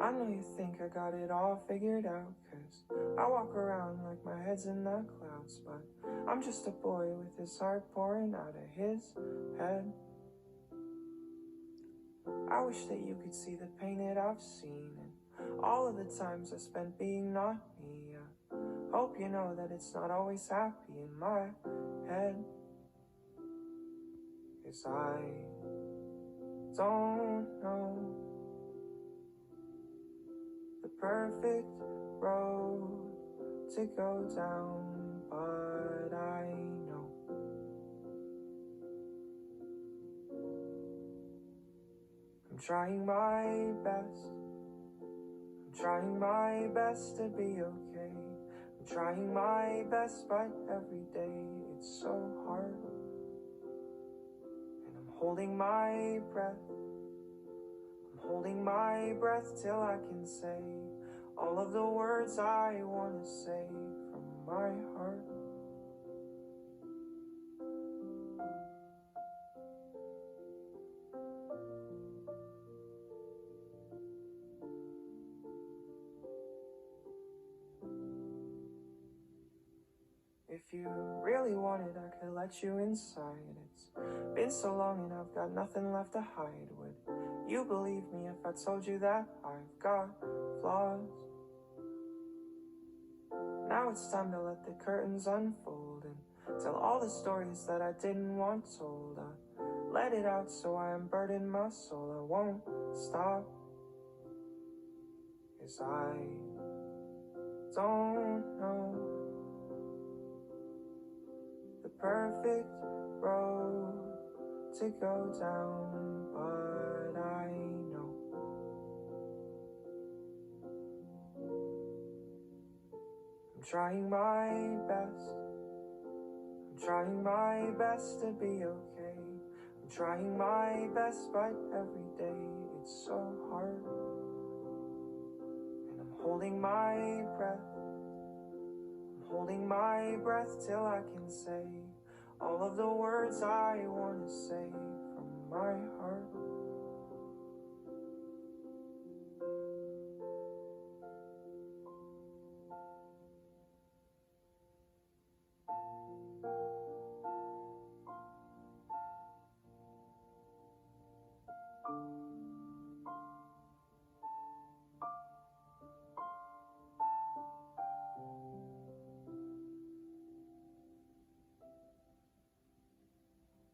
I know you think I got it all figured out, 'cause I walk around like my head's in the clouds, but I'm just a boy with his heart pouring out of his head. I wish that you could see the pain that I've seen and all of the times I spent being not me. I hope you know that it's not always happy in my head, 'cause I don't know the perfect road to go down, but I know I'm trying my best. I'm trying my best to be okay. I'm trying my best, but every day it's so hard. And I'm holding my breath. I'm holding my breath till I can say all of the words I want to say from my heart. If you really wanted, I could let you inside. It's been so long and I've got nothing left to hide. Would you believe me if I told you that I've got flaws? Now it's time to let the curtains unfold and tell all the stories that I didn't want told. I let it out so I unburden my soul. I won't stop, 'cause I don't know the perfect road to go down, but I know I'm trying my best. I'm trying my best to be okay. I'm trying my best, but every day it's so hard. And I'm holding my breath. Holding my breath till I can say all of the words I want to say from my heart.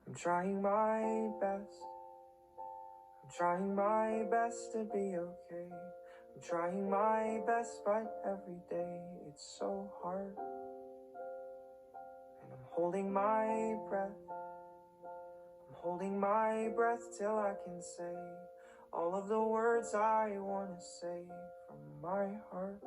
I'm trying my best. I'm trying my best to be okay. I'm trying my best, but every day it's so hard. And I'm holding my breath. I'm holding my breath till I can say all of the words I want to say from my heart.